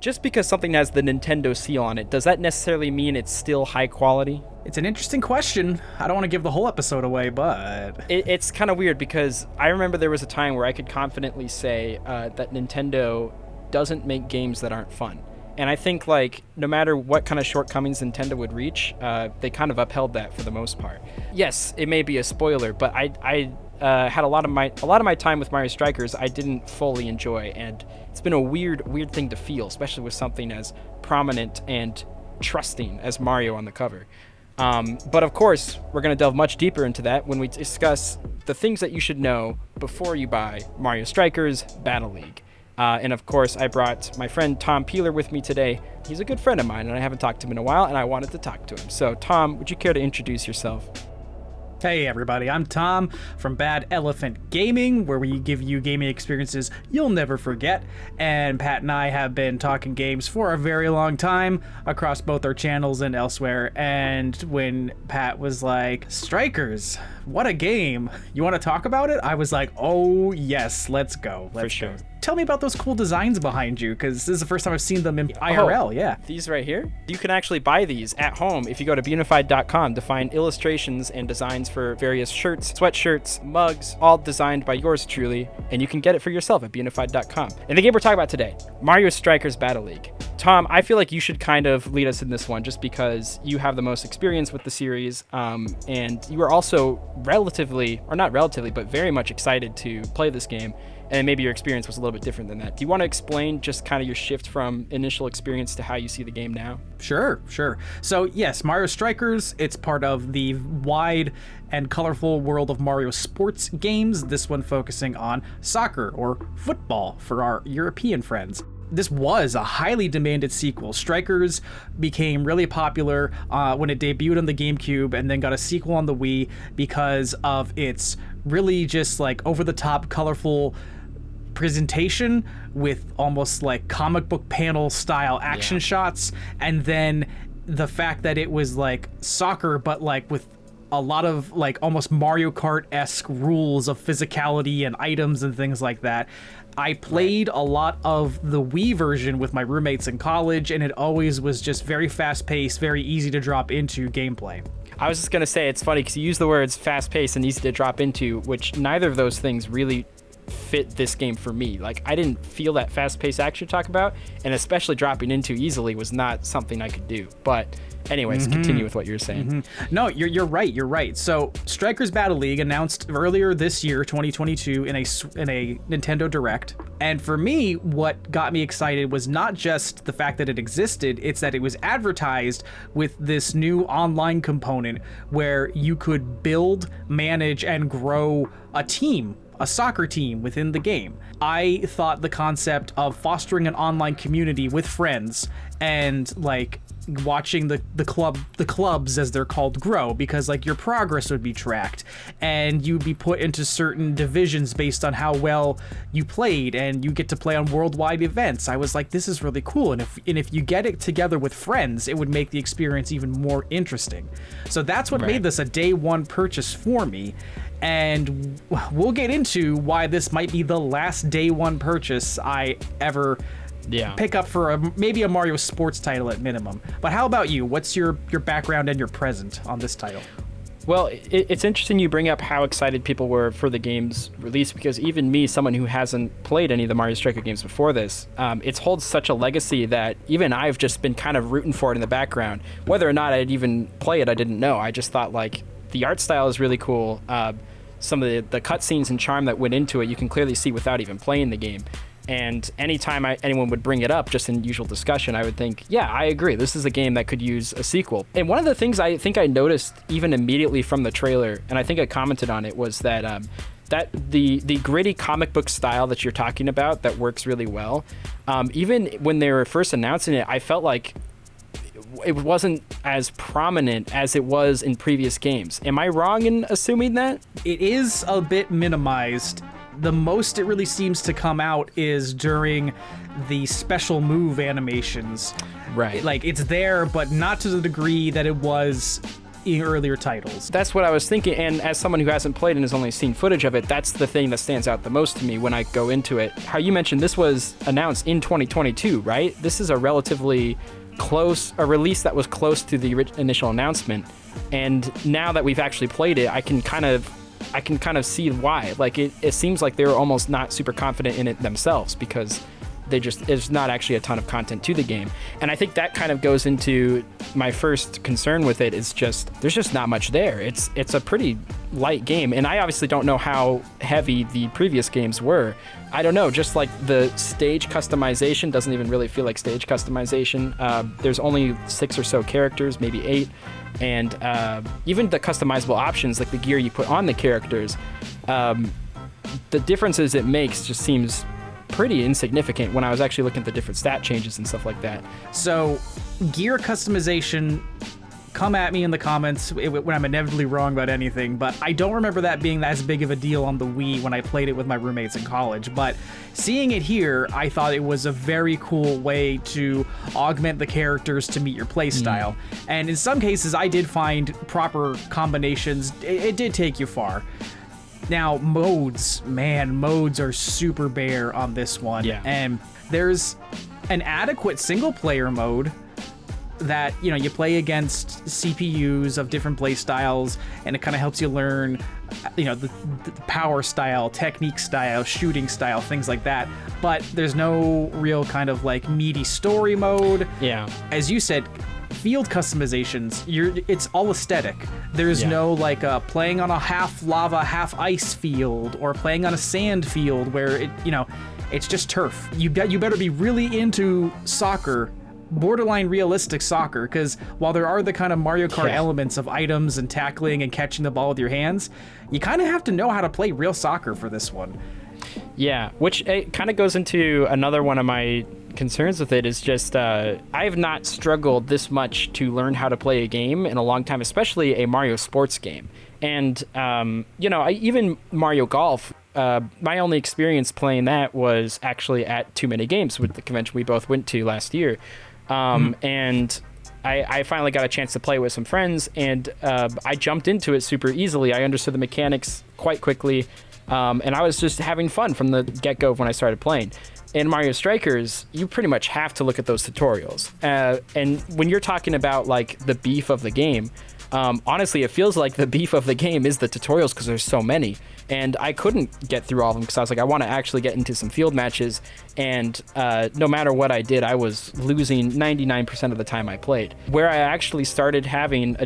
Just because something has the Nintendo seal on it, does that necessarily mean it's still high quality? It's an interesting question. I don't want to give the whole episode away, but... It's kind of weird because I remember there was a time where I could confidently say that Nintendo doesn't make games that aren't fun. And I think, like, no matter what kind of shortcomings Nintendo would reach, they kind of upheld that for the most part. Yes, it may be a spoiler, but I had a lot of my time with Mario Strikers I didn't fully enjoy, and it's been a weird thing to feel, especially with something as prominent and trusting as Mario on the cover. But of course, we're going to delve much deeper into that when we discuss the things that you should know before you buy Mario Strikers Battle League. And of course, I brought my friend Tom Peeler with me today. He's a good friend of mine, and I haven't talked to him in a while, and I wanted to talk to him. So, Tom, would you care to introduce yourself? Hey everybody, I'm Tom from Bad Elephant Gaming, where we give you gaming experiences you'll never forget. And Pat and I have been talking games for a very long time across both our channels and elsewhere. And when Pat was like, Strikers, what a game. You want to talk about it? I was like, oh yes, let's go. For sure. Tell me about those cool designs behind you, because this is the first time I've seen them in IRL, yeah. These right here? You can actually buy these at home if you go to Beunified.com to find illustrations and designs for various shirts, sweatshirts, mugs, all designed by yours truly, and you can get it for yourself at Beunified.com. And the game we're talking about today, Mario Strikers Battle League. Tom, I feel like you should kind of lead us in this one just because you have the most experience with the series, and you are also very much excited to play this game. And maybe your experience was a little bit different than that. Do you want to explain just kind of your shift from initial experience to how you see the game now? Sure. So yes, Mario Strikers, it's part of the wide and colorful world of Mario sports games, this one focusing on soccer or football for our European friends. This was a highly demanded sequel. Strikers became really popular when it debuted on the GameCube and then got a sequel on the Wii because of its really just like over-the-top colorful presentation with almost like comic book panel style action shots, and then the fact that it was like soccer but like with a lot of like almost Mario Kart-esque rules of physicality and items and things like that. I played a lot of the Wii version with my roommates in college, and it always was just very fast-paced, very easy to drop into gameplay. I was just going to say, it's funny because you use the words fast-paced and easy to drop into, which neither of those things really fit this game for me. Like, I didn't feel that fast-paced action you talk about, and especially dropping into easily was not something I could do. But anyways, continue with what you were saying. No, you're right. So Strikers Battle League announced earlier this year, 2022, in a Nintendo Direct. And for me, what got me excited was not just the fact that it existed, it's that it was advertised with this new online component where you could build, manage, and grow a team, a soccer team within the game. I thought the concept of fostering an online community with friends and like watching the clubs as they're called grow, because like your progress would be tracked and you'd be put into certain divisions based on how well you played, and you get to play on worldwide events. I was like, this is really cool, and if you get it together with friends, it would make the experience even more interesting. So that's what made this a day one purchase for me. And we'll get into why this might be the last day one purchase I ever pick up for maybe a Mario sports title at minimum. But how about you? What's your background and your present on this title? Well, it's interesting you bring up how excited people were for the game's release, because even me, someone who hasn't played any of the Mario Striker games before this, it holds such a legacy that even I've just been kind of rooting for it in the background. Whether or not I'd even play it, I didn't know. I just thought, like, the art style is really cool. Some of the cutscenes and charm that went into it, you can clearly see without even playing the game. And anytime anyone would bring it up, just in usual discussion, I would think, yeah, I agree. This is a game that could use a sequel. And one of the things I think I noticed even immediately from the trailer, and I think I commented on it, was that that the gritty comic book style that you're talking about that works really well. Even when they were first announcing it, I felt like it wasn't as prominent as it was in previous games. Am I wrong in assuming that? It is a bit minimized. The most it really seems to come out is during the special move animations. Right. Like, it's there, but not to the degree that it was earlier titles. That's what I was thinking, and as someone who hasn't played and has only seen footage of it, that's the thing that stands out the most to me when I go into it. How you mentioned this was announced in 2022, right? This is a relatively a release that was close to the initial announcement, and now that we've actually played it, I can kind of see why. Like it seems like they were almost not super confident in it themselves, because there's not actually a ton of content to the game. And I think that kind of goes into my first concern with it, is just there's just not much there. It's a pretty light game, and I obviously don't know how heavy the previous games were. I don't know, just like the stage customization doesn't even really feel like stage customization. There's only 6 or so characters, maybe 8, and even the customizable options, like the gear you put on the characters, the differences it makes just seems pretty insignificant when I was actually looking at the different stat changes and stuff like that. So, gear customization, come at me in the comments when I'm inevitably wrong about anything, but I don't remember that being as big of a deal on the Wii when I played it with my roommates in college. But seeing it here, I thought it was a very cool way to augment the characters to meet your playstyle. And in some cases, I did find proper combinations. It did take you far. Now, modes are super bare on this one. Yeah. And there's an adequate single-player mode that, you play against CPUs of different play styles, and it kind of helps you learn, the power style, technique style, shooting style, things like that. But there's no real kind of like meaty story mode. Yeah. As you said, field customizations, it's all aesthetic. There's no like playing on a half lava, half ice field, or playing on a sand field where it's just turf. You better be really into soccer, borderline realistic soccer, because while there are the kind of Mario Kart elements of items and tackling and catching the ball with your hands, you kind of have to know how to play real soccer for this one. Yeah, which it kind of goes into another one of my concerns with it, is just I have not struggled this much to learn how to play a game in a long time, especially a Mario sports game. And even Mario Golf, my only experience playing that was actually at Too Many Games, with the convention we both went to last year. And I finally got a chance to play with some friends, and I jumped into it super easily. I understood the mechanics quite quickly, and I was just having fun from the get-go when I started playing. In Mario Strikers, you pretty much have to look at those tutorials. And when you're talking about like the beef of the game, honestly, it feels like the beef of the game is the tutorials, because there's so many. And I couldn't get through all of them, because I was like, I want to actually get into some field matches. And no matter what I did, I was losing 99% of the time I played. Where I actually started having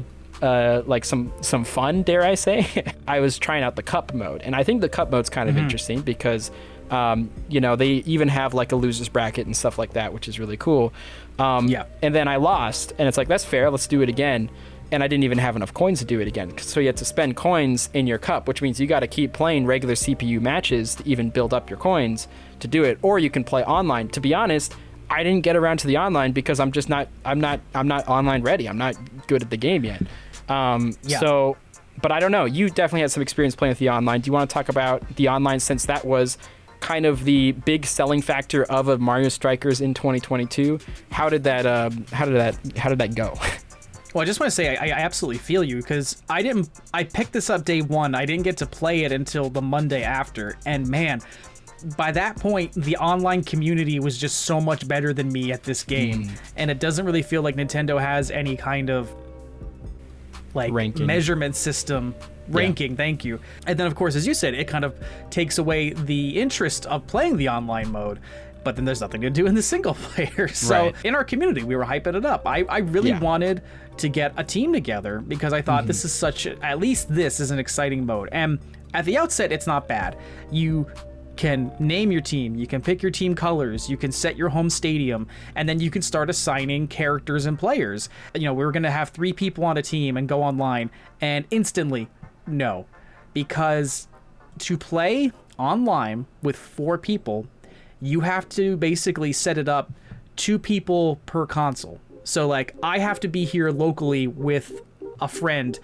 some fun, dare I say, I was trying out the cup mode. And I think the cup mode's kind of interesting, because they even have like a loser's bracket and stuff like that, which is really cool. And then I lost, and it's like, that's fair, let's do it again. And I didn't even have enough coins to do it again. So you had to spend coins in your cup, which means you got to keep playing regular CPU matches to even build up your coins to do it. Or you can play online. To be honest, I didn't get around to the online because I'm not online ready. I'm not good at the game yet. So, but I don't know. You definitely had some experience playing with the online. Do you want to talk about the online, since that was kind of the big selling factor of a Mario Strikers in 2022? How did that go? Well, I just want to say I absolutely feel you, because I picked this up day one. I didn't get to play it until the Monday after, and man, by that point, the online community was just so much better than me at this game. And it doesn't really feel like Nintendo has any kind of like measurement system. Ranking, thank you. And then, of course, as you said, it kind of takes away the interest of playing the online mode. But then there's nothing to do in the single player. So in our community, we were hyping it up. I really wanted to get a team together, because I thought this is at least this is an exciting mode. And at the outset, it's not bad. You can name your team, you can pick your team colors, you can set your home stadium, and then you can start assigning characters and players. We were going to have 3 people on a team and go online, and instantly, no. Because to play online with 4 people, you have to basically set it up 2 people per console. So like, I have to be here locally with a friend,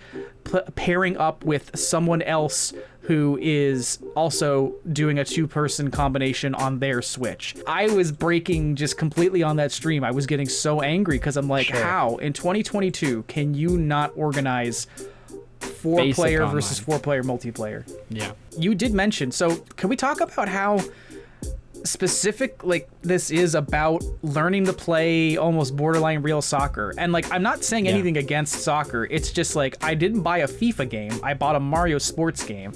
pairing up with someone else who is also doing a 2-person combination on their Switch. I was breaking just completely on that stream. I was getting so angry because I'm like, how in 2022 can you not organize 4-player versus 4-player multiplayer? Yeah. You did mention, so can we talk about how specific like this is about learning to play almost borderline real soccer? And like, I'm not saying anything against soccer, it's just like, I didn't buy a FIFA game, I bought a Mario sports game.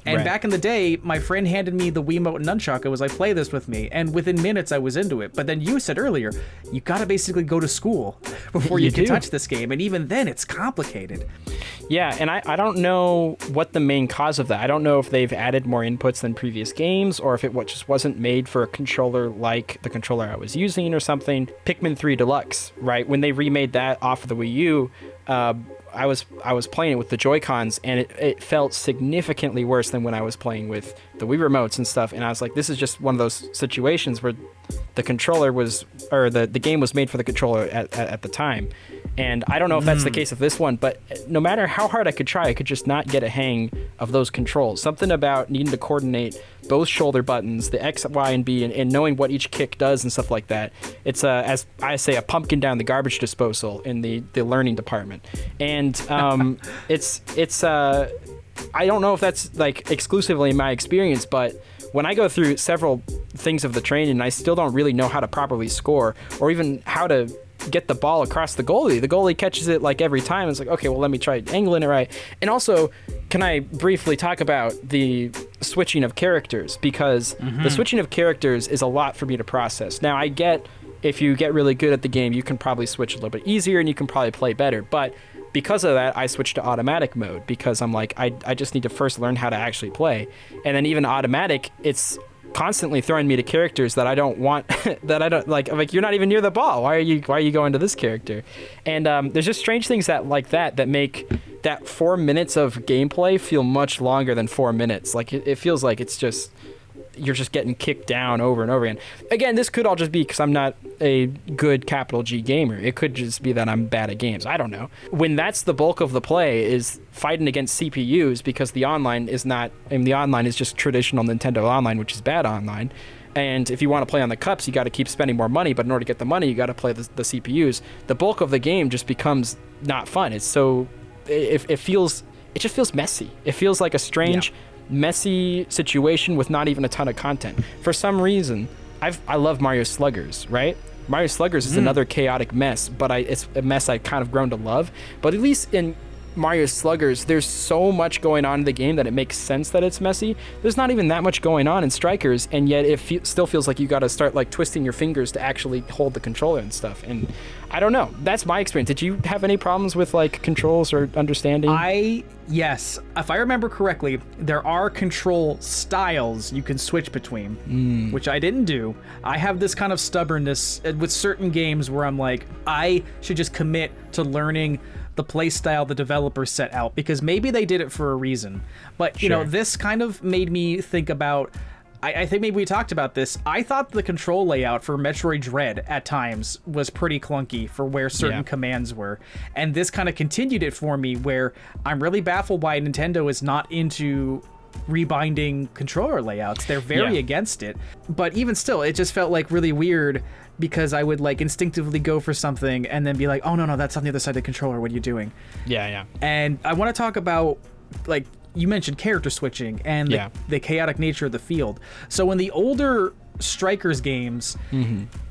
And back in the day, my friend handed me the Wiimote and nunchuck and was like, play this with me, and within minutes I was into it. But then you said earlier, you gotta basically go to school before you can touch this game, and even then it's complicated. Yeah, and I don't know what the main cause of that. I don't know if they've added more inputs than previous games, or if it just wasn't made for a controller like the controller I was using or something. Pikmin 3 Deluxe, right? When they remade that off of the Wii U, I was playing it with the Joy-Cons, and it felt significantly worse than when I was playing with the Wii remotes and stuff. And I was like, this is just one of those situations where the controller was, or the game was made for the controller at the time. And I don't know if that's the case of this one, but no matter how hard I could try, I could just not get a hang of those controls. Something about needing to coordinate both shoulder buttons, the X, Y, and B, and knowing what each kick does and stuff like that. It's, as I say, a pumpkin down the garbage disposal in the learning department. And I don't know if that's like exclusively my experience, but when I go through several things of the training, I still don't really know how to properly score or even how to get the ball across the goalie. The goalie catches it like every time. It's like, okay, well, let me try angling it right. And also, can I briefly talk about the switching of characters? Because the switching of characters is a lot for me to process. Now, I get if you get really good at the game, you can probably switch a little bit easier and you can probably play better. But because of that, I switched to automatic mode because I'm like, I just need to first learn how to actually play. And then even automatic, it's constantly throwing me to characters that I don't want, that I don't like. I'm like, you're not even near the ball. Why are you going to this character? And there's just strange things that make that 4 minutes of gameplay feel much longer than 4 minutes. Like it feels like it's just, you're just getting kicked down over and over again. Again, this could all just be because I'm not a good capital G gamer. It could just be that I'm bad at games. I don't know. When that's the bulk of the play is fighting against CPUs, because the online is not, the online is just traditional Nintendo Online, which is bad online. And if you want to play on the cups, you got to keep spending more money. But in order to get the money, you got to play the CPUs. The bulk of the game just becomes not fun. It's so, it just feels messy. It feels like a strange, messy situation with not even a ton of content. For some reason, I love Mario Sluggers, right? Mario Sluggers is another chaotic mess, but it's a mess I've kind of grown to love. But at least in Mario Sluggers, there's so much going on in the game that it makes sense that it's messy. There's not even that much going on in Strikers, and yet it still feels like you got to start like twisting your fingers to actually hold the controller and stuff. And I don't know. That's my experience. Did you have any problems with like controls or understanding? Yes. If I remember correctly, there are control styles you can switch between, which I didn't do. I have this kind of stubbornness with certain games where I'm like, I should just commit to learning the play style the developers set out, because maybe they did it for a reason. But, you know, this kind of made me think about, I think maybe we talked about this. I thought the control layout for Metroid Dread at times was pretty clunky for where certain commands were. And this kind of continued it for me, where I'm really baffled why Nintendo is not into rebinding controller layouts. They're very against it. But even still, it just felt like really weird, because I would like instinctively go for something and then be like, oh no, that's on the other side of the controller. What are you doing? And I want to talk about, like, you mentioned character switching and the chaotic nature of the field. So in the older Strikers games,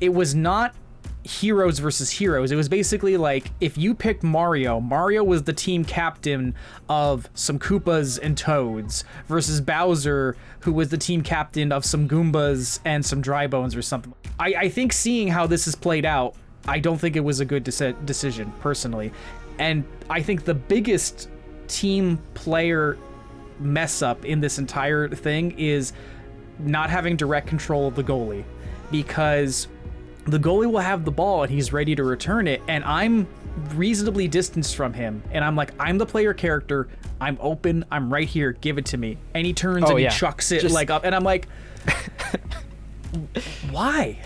it was not heroes versus heroes. It was basically like, if you picked Mario was the team captain of some Koopas and Toads, versus Bowser, who was the team captain of some Goombas and some Dry Bones or something. I think seeing how this is played out, I don't think it was a good decision, personally. And I think the biggest team player mess up in this entire thing is not having direct control of the goalie, because the goalie will have the ball and he's ready to return it, and I'm reasonably distanced from him, and I'm like, I'm the player character, I'm open, I'm right here, give it to me. And he turns and he chucks it like up, and I'm like, why?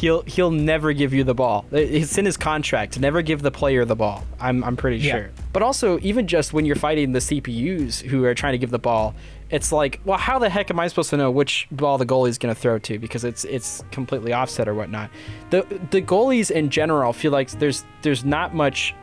he'll never give you the ball. It's in his contract to never give the player the ball. I'm pretty sure. But also, even just when you're fighting the CPUs who are trying to give the ball, it's like, well, how the heck am I supposed to know which ball the goalie is going to throw to, because it's completely offset or whatnot. The goalies in general feel like there's not much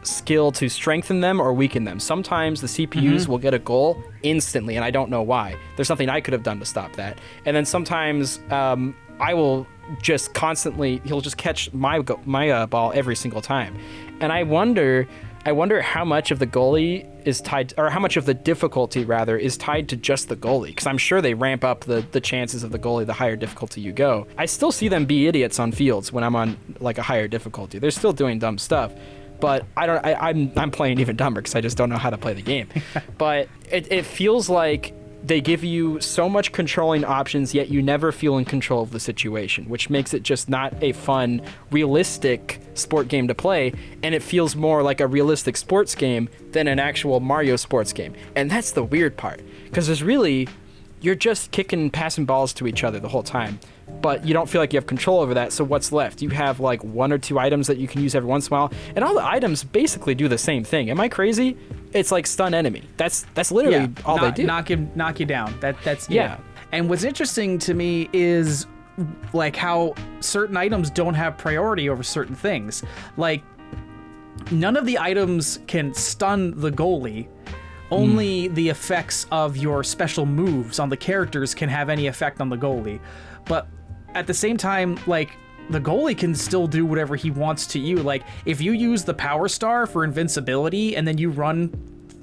skill to strengthen them or weaken them. Sometimes the CPUs will get a goal instantly, and I don't know why. There's nothing I could have done to stop that. And then sometimes I will just constantly, he'll just catch my ball every single time. And I wonder how much of the goalie is tied, or how much of the difficulty rather is tied to just the goalie, because I'm sure they ramp up the chances of the goalie the higher difficulty you go. I still see them be idiots on fields when I'm on like a higher difficulty. They're still doing dumb stuff, but I'm playing even dumber because I just don't know how to play the game. But it feels like they give you so much controlling options, yet you never feel in control of the situation, which makes it just not a fun, realistic sport game to play, and it feels more like a realistic sports game than an actual Mario sports game. And that's the weird part, because you're just kicking and passing balls to each other the whole time, but you don't feel like you have control over that. So what's left? You have like 1 or 2 items that you can use every once in a while, and all the items basically do the same thing. Am I crazy? It's like stun enemy. That's literally all they do. Knock you down. That's yeah. And what's interesting to me is like how certain items don't have priority over certain things. Like none of the items can stun the goalie. Only the effects of your special moves on the characters can have any effect on the goalie. But at the same time, like, the goalie can still do whatever he wants to you. Like, if you use the Power Star for invincibility and then you run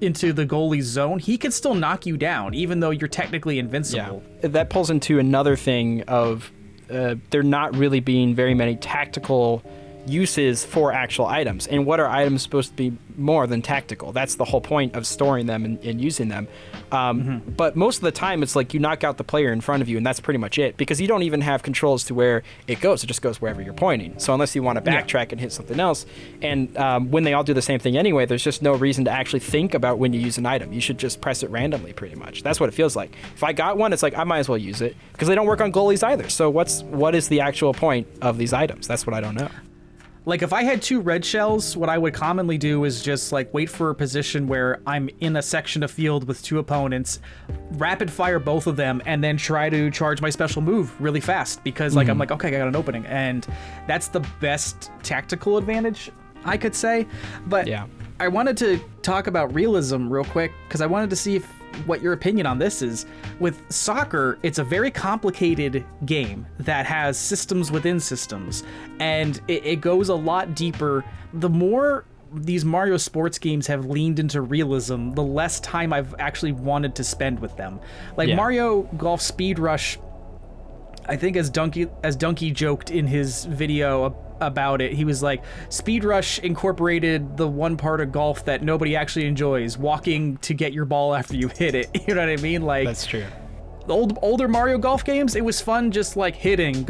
into the goalie's zone, he can still knock you down, even though you're technically invincible. Yeah. That pulls into another thing of there not really being very many tactical uses for actual items. And what are items supposed to be more than tactical? That's the whole point of storing them and using them. But most of the time, it's like you knock out the player in front of you, and that's pretty much it, because you don't even have control as to where it goes. It just goes wherever you're pointing. So unless you want to backtrack and hit something else, and when they all do the same thing anyway, there's just no reason to actually think about when you use an item. You should just press it randomly, pretty much. That's what it feels like. If I got one, it's like I might as well use it, because they don't work on goalies either. So what is the actual point of these items? That's what I don't know. Like, if I had 2 red shells, what I would commonly do is just, like, wait for a position where I'm in a section of field with 2 opponents, rapid fire both of them, and then try to charge my special move really fast, because, like, I'm like, okay, I got an opening, and that's the best tactical advantage, I could say. But yeah. I wanted to talk about realism real quick, because I wanted to see what your opinion on this is. With soccer, it's a very complicated game that has systems within systems, and it goes a lot deeper. The more these Mario sports games have leaned into realism, the less time I've actually wanted to spend with them. Like Mario Golf Speed Rush, I think as Donkey joked in his video about it, he was like, Speed Rush incorporated the one part of golf that nobody actually enjoys, walking to get your ball after you hit it. You know what I mean? Like, that's true. The older Mario Golf games, it was fun just like hitting,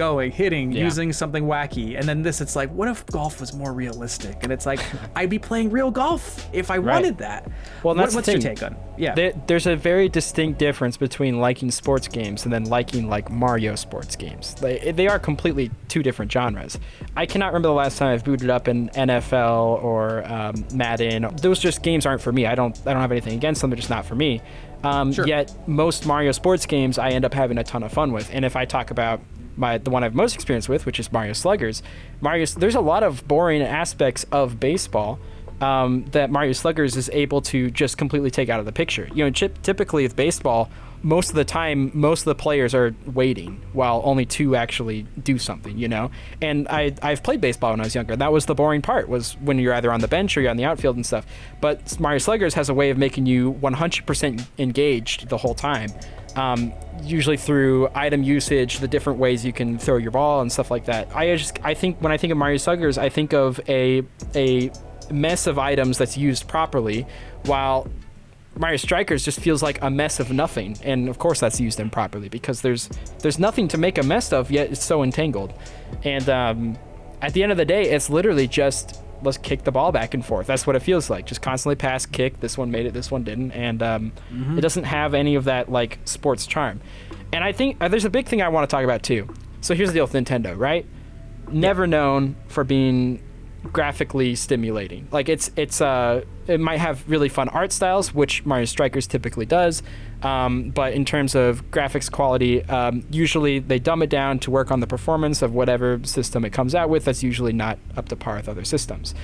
using something wacky. And then this, it's like, what if golf was more realistic? And it's like, I'd be playing real golf if I wanted that. Well, that's what's your take on? Yeah. There's a very distinct difference between liking sports games and then liking like Mario sports games. They are completely 2 different genres. I cannot remember the last time I've booted up an NFL or Madden. Those just games aren't for me. I don't have anything against them. They're just not for me. Sure. Yet most Mario sports games I end up having a ton of fun with. And if I talk about the one I've most experience with, which is Mario Sluggers, there's a lot of boring aspects of baseball that Mario Sluggers is able to just completely take out of the picture. You know, typically with baseball, most of the time, most of the players are waiting while only 2 actually do something, you know? And I've played baseball when I was younger. That was the boring part, was when you're either on the bench or you're on the outfield and stuff. But Mario Sluggers has a way of making you 100% engaged the whole time. Usually through item usage, the different ways you can throw your ball and stuff like that. I think when I think of Mario Sluggers, I think of a mess of items that's used properly, while Mario Strikers just feels like a mess of nothing. And of course that's used improperly, because there's nothing to make a mess of, yet it's so entangled. And at the end of the day, it's literally just, let's kick the ball back and forth. That's what it feels like. Just constantly pass, kick. This one made it, this one didn't. And it doesn't have any of that like sports charm. And I think there's a big thing I want to talk about too. So here's the deal with Nintendo, right? never known for being graphically stimulating. Like it might have really fun art styles, which Mario Strikers typically does, but in terms of graphics quality, usually they dumb it down to work on the performance of whatever system it comes out with. That's usually not up to par with other systems.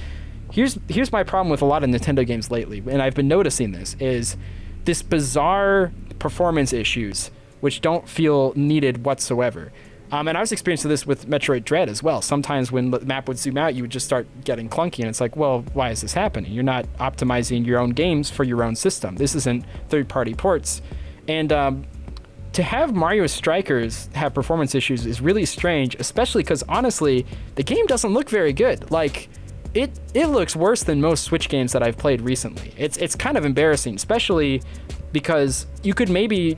Here's my problem with a lot of Nintendo games lately, and I've been noticing this bizarre performance issues which don't feel needed whatsoever. And I was experiencing this with Metroid Dread as well. Sometimes when the map would zoom out, you would just start getting clunky, and it's like, well, why is this happening? You're not optimizing your own games for your own system. This isn't third-party ports. And to have Mario Strikers have performance issues is really strange, especially because, honestly, the game doesn't look very good. Like, it looks worse than most Switch games that I've played recently. It's kind of embarrassing, especially because you could maybe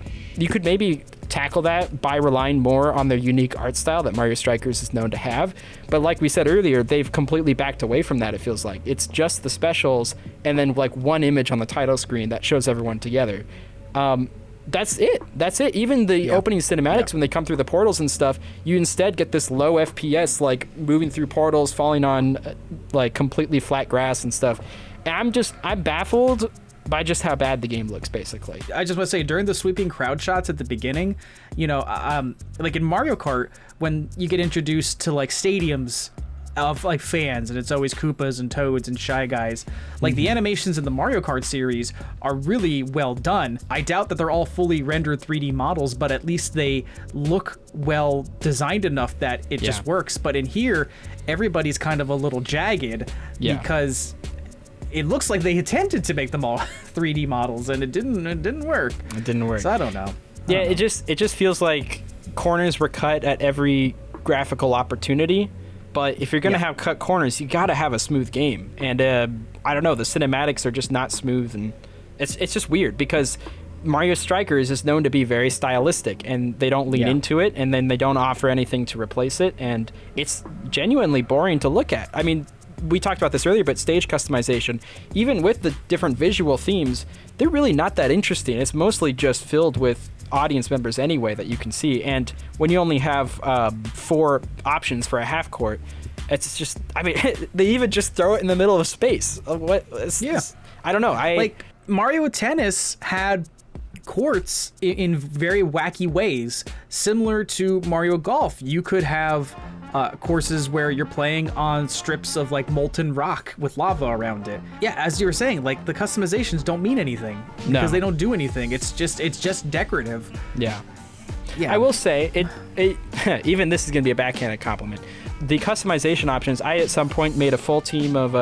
tackle that by relying more on their unique art style that Mario Strikers is known to have. But like we said earlier, they've completely backed away from that, it feels like. It's just the specials and then like one image on the title screen that shows everyone together. That's it. Even the opening cinematics, when they come through the portals and stuff, you instead get this low FPS, like moving through portals, falling on like completely flat grass and stuff. And I'm baffled by just how bad the game looks, basically. I just want to say, during the sweeping crowd shots at the beginning, like in Mario Kart, when you get introduced to like stadiums of like fans, and it's always Koopas and Toads and Shy Guys, like the animations in the Mario Kart series are really well done. I doubt that they're all fully rendered 3D models, but at least they look well designed enough that it just works. But in here, everybody's kind of a little jagged because it looks like they attempted to make them all 3D models, and it didn't work. It didn't work. So I don't know. It just feels like corners were cut at every graphical opportunity. But if you're going to have cut corners, you got to have a smooth game. And I don't know, the cinematics are just not smooth, and it's just weird because Mario Strikers is known to be very stylistic, and they don't lean into it, and then they don't offer anything to replace it, and it's genuinely boring to look at. I mean, we talked about this earlier, but stage customization, even with the different visual themes, they're really not that interesting. It's mostly just filled with audience members anyway that you can see. And when you only have 4 options for a half court, it's just, I mean, they even just throw it in the middle of space. I don't know. Like Mario Tennis had courts in very wacky ways, similar to Mario Golf. You could have courses where you're playing on strips of like molten rock with lava around it. Yeah, as you were saying, like the customizations don't mean anything because they don't do anything. It's just decorative. Yeah. I will say it even this is gonna be a backhanded compliment. The customization options, I at some point made a full team of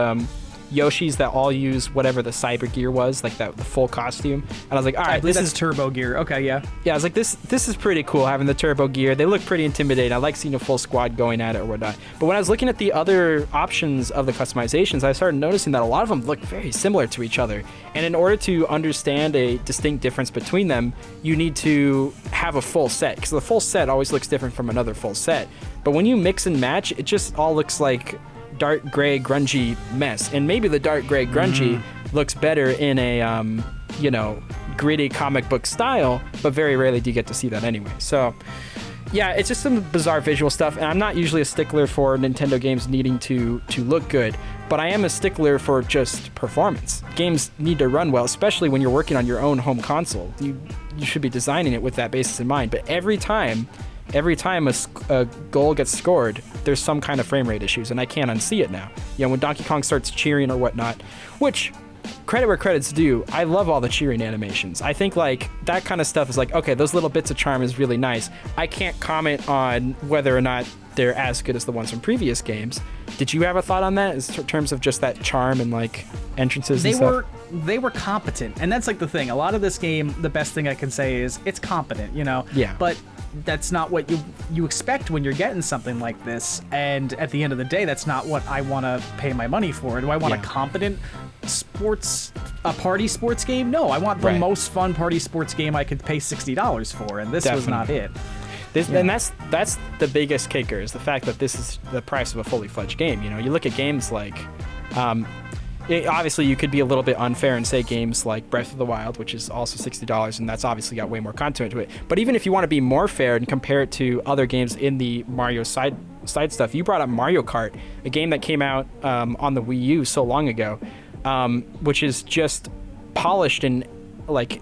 Yoshis that all use whatever the cyber gear was, like the full costume. And I was like, all right, this is turbo gear. Okay, yeah. Yeah, I was like, this is pretty cool having the turbo gear. They look pretty intimidating. I like seeing a full squad going at it or whatnot. But when I was looking at the other options of the customizations, I started noticing that a lot of them look very similar to each other. And in order to understand a distinct difference between them, you need to have a full set, because the full set always looks different from another full set. But when you mix and match, it just all looks like dark gray grungy mess, and maybe the dark gray grungy looks better in a gritty comic book style, but very rarely do you get to see that anyway. So yeah, it's just some bizarre visual stuff, and I'm not usually a stickler for Nintendo games needing to look good, but I am a stickler for just performance. Games need to run well, especially when you're working on your own home console. You should be designing it with that basis in mind. But every time a goal gets scored, there's some kind of frame rate issues, and I can't unsee it now. When Donkey Kong starts cheering or whatnot, which, credit where credit's due, I love all the cheering animations. I think like that kind of stuff is like, okay, those little bits of charm is really nice. I can't comment on whether or not they're as good as the ones from previous games. Did you have a thought on that in terms of just that charm and like entrances and stuff? They were competent, and that's like the thing. A lot of this game, the best thing I can say is it's competent, Yeah. But that's not what you expect when you're getting something like this, and at the end of the day, that's not what I want to pay my money for. Do I want a competent party sports game? No, I want the most fun party sports game I could pay $60 for, and this was not it. And that's the biggest kicker, is the fact that this is the price of a fully fledged game. You look at games like obviously you could be a little bit unfair and say games like Breath of the Wild, which is also $60, and that's obviously got way more content to it. But even if you want to be more fair and compare it to other games in the Mario side stuff. You brought up Mario Kart, a game that came out on the Wii U so long ago, which is just polished in like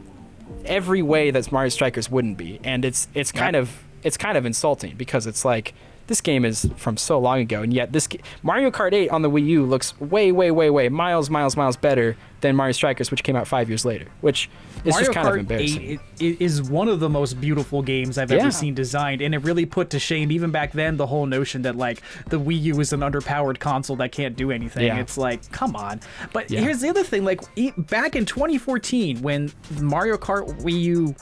every way that Mario Strikers wouldn't be, and it's kind of insulting because it's like this game is from so long ago, and yet Mario Kart 8 on the Wii U looks way miles better than Mario Strikers, which came out 5 years later, which is Mario just kind Kart of embarrassing. 8 is one of the most beautiful games I've ever seen designed, and it really put to shame, even back then, the whole notion that like the Wii U is an underpowered console that can't do anything. Yeah. It's like, come on. But here's the other thing, like back in 2014, when Mario Kart Wii U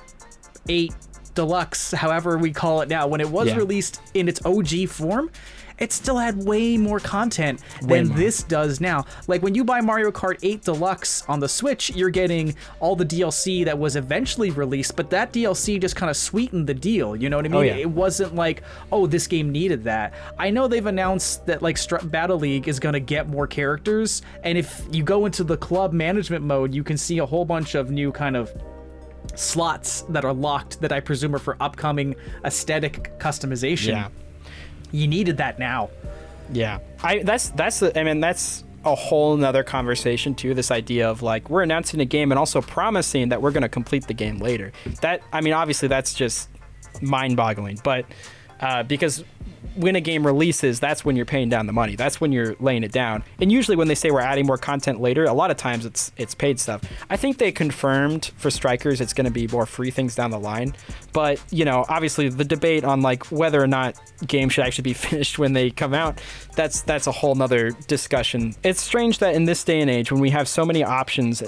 8 Deluxe, however we call it now, when it was released in its OG form, it still had way more content than this does now. Like when you buy Mario Kart 8 Deluxe on the Switch, you're getting all the DLC that was eventually released, but that DLC just kind of sweetened the deal, you know what I mean? Oh, yeah. It wasn't like, oh, this game needed that. I know they've announced that like Battle League is going to get more characters, and if you go into the club management mode, you can see a whole bunch of new kind of slots that are locked that I presume are for upcoming aesthetic customization. Yeah. You needed that now. Yeah. That's a whole nother conversation too, this idea of like we're announcing a game and also promising that we're going to complete the game later. Obviously that's just mind-boggling, but because when a game releases, that's when you're paying down the money. That's when you're laying it down. And usually when they say we're adding more content later, a lot of times it's paid stuff. I think they confirmed for Strikers it's going to be more free things down the line. But, obviously the debate on like whether or not games should actually be finished when they come out, that's a whole nother discussion. It's strange that in this day and age, when we have so many options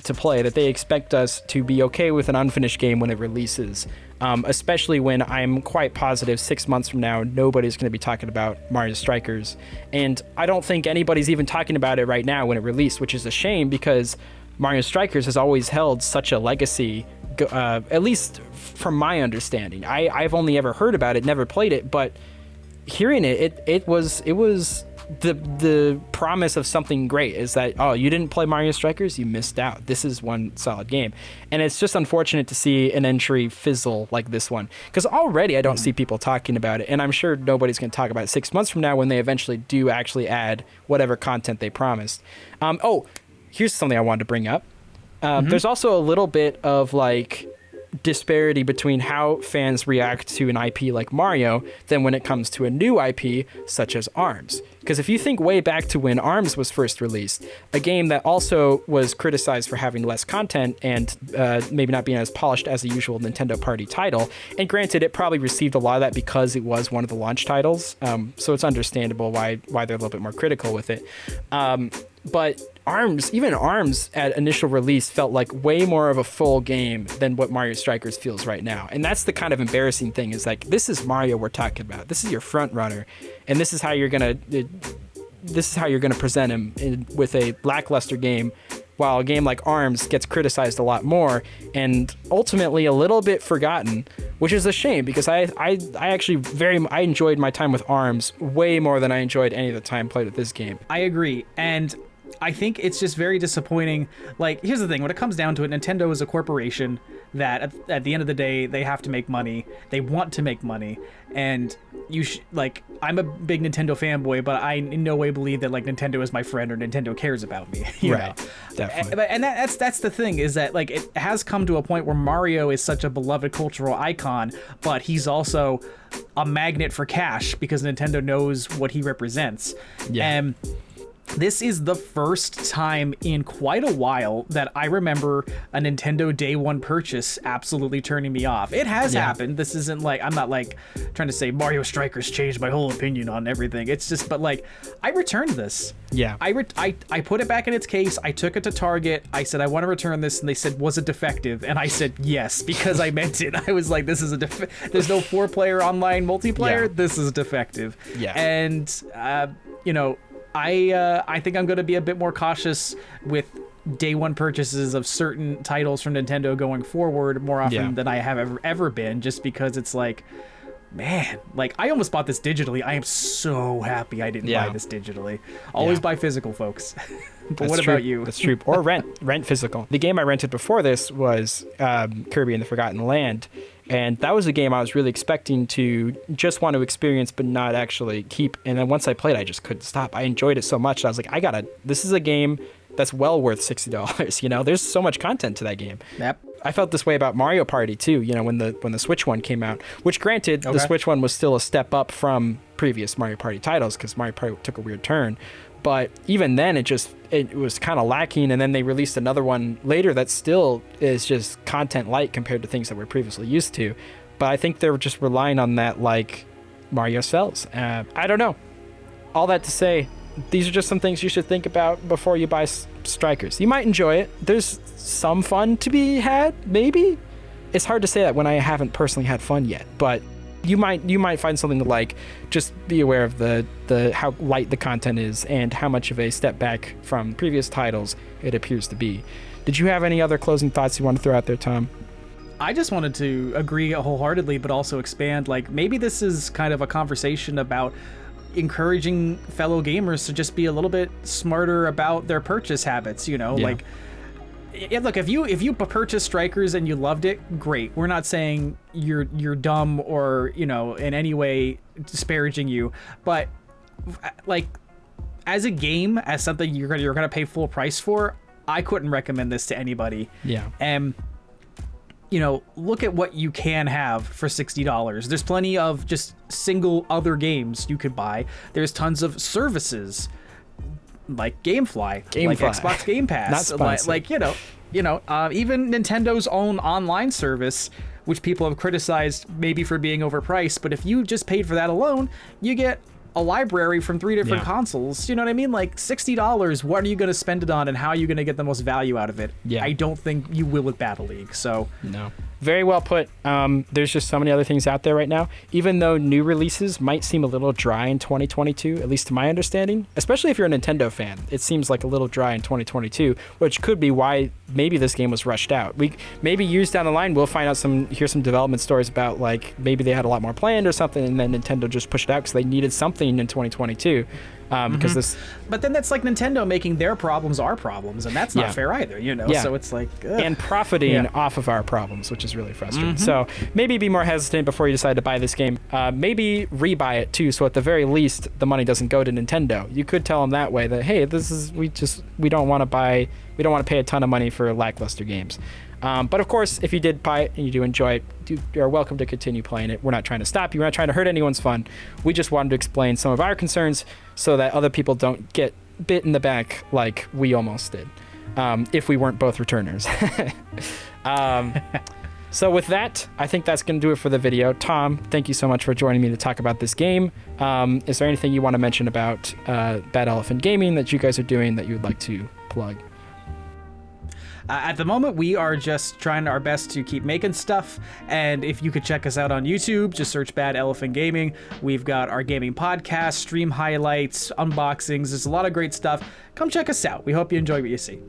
to play, that they expect us to be okay with an unfinished game when it releases. Especially when I'm quite positive 6 months from now, nobody's going to be talking about Mario Strikers. And I don't think anybody's even talking about it right now when it released, which is a shame because Mario Strikers has always held such a legacy, at least from my understanding. I've only ever heard about it, never played it, but hearing it was the promise of something great is that, oh, you didn't play Mario Strikers, you missed out. This is one solid game. And it's just unfortunate to see an entry fizzle like this one, because already I don't see people talking about it, and I'm sure nobody's going to talk about it 6 months from now when they eventually do actually add whatever content they promised. Here's something I wanted to bring up. There's also a little bit of like disparity between how fans react to an IP like Mario than when it comes to a new IP such as ARMS. Because if you think way back to when ARMS was first released, a game that also was criticized for having less content and maybe not being as polished as the usual Nintendo party title, and granted it probably received a lot of that because it was one of the launch titles, so it's understandable why they're a little bit more critical with it. But even ARMS at initial release felt like way more of a full game than what Mario Strikers feels right now. And that's the kind of embarrassing thing, is like, this is Mario we're talking about. This is your front runner, and this is how you're gonna present him with a lackluster game, while a game like ARMS gets criticized a lot more and ultimately a little bit forgotten, which is a shame because I enjoyed my time with ARMS way more than I enjoyed any of the time played with this game. I agree, and I think it's just very disappointing. Like, here's the thing, when it comes down to it, Nintendo is a corporation that at the end of the day, they have to make money. They want to make money, and I'm a big Nintendo fanboy, but I in no way believe that like Nintendo is my friend or Nintendo cares about me. You know? Definitely. And that's the thing, is that like it has come to a point where Mario is such a beloved cultural icon, but he's also a magnet for cash because Nintendo knows what he represents. Yeah. And this is the first time in quite a while that I remember a Nintendo day one purchase absolutely turning me off. It has happened. This isn't like, I'm not like trying to say Mario Strikers changed my whole opinion on everything. It's just, but like, I returned this. Yeah. I put it back in its case. I took it to Target. I said, I want to return this. And they said, was it defective? And I said, yes, because I meant it. I was like, this is there's no 4-player online multiplayer. Yeah. This is defective. Yeah. And, I think I'm going to be a bit more cautious with day one purchases of certain titles from Nintendo going forward more often than I have ever been, just because it's like, man, like I almost bought this digitally. I am so happy I didn't buy this digitally. Always buy physical, folks. But what about you? That's true. Or rent physical. The game I rented before this was Kirby and the Forgotten Land, And that was a game I was really expecting to just want to experience but not actually keep. And then once I played, I just couldn't stop. I enjoyed it so much. I was like, this is a game that's well worth $60. You know, there's so much content to that game. Yep. I felt this way about Mario Party too, you know, when the Switch one came out, which granted, the Switch one was still a step up from previous Mario Party titles because Mario Party took a weird turn. But even then, it was kind of lacking. And then they released another one later that still is just content light compared to things that we're previously used to. But I think they're just relying on that like Mario sells. I don't know. All that to say, these are just some things you should think about before you buy Strikers. You might enjoy it. There's some fun to be had, maybe. It's hard to say that when I haven't personally had fun yet, but you might find something to like. Just be aware of the how light the content is and how much of a step back from previous titles it appears to be. Did you have any other closing thoughts you want to throw out there, Tom? I just wanted to agree wholeheartedly, but also expand. Like, maybe this is kind of a conversation about encouraging fellow gamers to just be a little bit smarter about their purchase habits, you know? Yeah. Like, look, if you purchase Strikers and you loved it, great. We're not saying you're dumb or, you know, in any way disparaging you, but like, as a game, as something you're gonna pay full price for, I couldn't recommend this to anybody. Yeah. And you know, look at what you can have for $60. There's plenty of just single other games you could buy. There's tons of services like GameFly, like Xbox Game Pass, like even Nintendo's own online service, which people have criticized maybe for being overpriced. But if you just paid for that alone, you get a library from 3 different consoles. You know what I mean? Like $60, what are you going to spend it on and how are you going to get the most value out of it? Yeah. I don't think you will with Battle League. So no. Very well put. There's just so many other things out there right now. Even though new releases might seem a little dry in 2022, at least to my understanding, especially if you're a Nintendo fan, it seems like a little dry in 2022, which could be why maybe this game was rushed out. Maybe years down the line, we'll find out hear some development stories about like maybe they had a lot more planned or something, and then Nintendo just pushed it out because they needed something in 2022. Because this, but then that's like Nintendo making their problems our problems, and that's not fair either, you know. So it's like and profiting off of our problems, which is really frustrating. So maybe be more hesitant before you decide to buy this game. Maybe rebuy it too, so at the very least the money doesn't go to Nintendo. You could tell them that way that hey, we don't want to pay a ton of money for lackluster games. But of course, if you did buy it and you do enjoy it, you're welcome to continue playing it. We're not trying to stop you. We're not trying to hurt anyone's fun. We just wanted to explain some of our concerns so that other people don't get bit in the back like we almost did, if we weren't both returners. So with that, I think that's going to do it for the video. Tom, thank you so much for joining me to talk about this game. Is there anything you want to mention about Bad Elephant Gaming that you guys are doing that you would like to plug? At the moment, we are just trying our best to keep making stuff, and if you could check us out on YouTube, just search Bad Elephant Gaming. We've got our gaming podcast, stream highlights, unboxings. There's a lot of great stuff. Come check us out. We hope you enjoy what you see.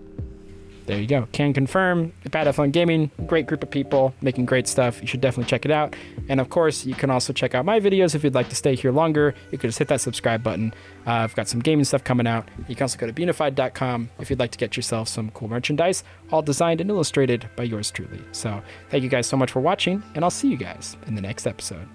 There you go. Can confirm. Bad Elephant Gaming, great group of people making great stuff. You should definitely check it out. And of course, you can also check out my videos if you'd like to stay here longer. You can just hit that subscribe button. I've got some gaming stuff coming out. You can also go to beanified.com if you'd like to get yourself some cool merchandise, all designed and illustrated by yours truly. So thank you guys so much for watching, and I'll see you guys in the next episode.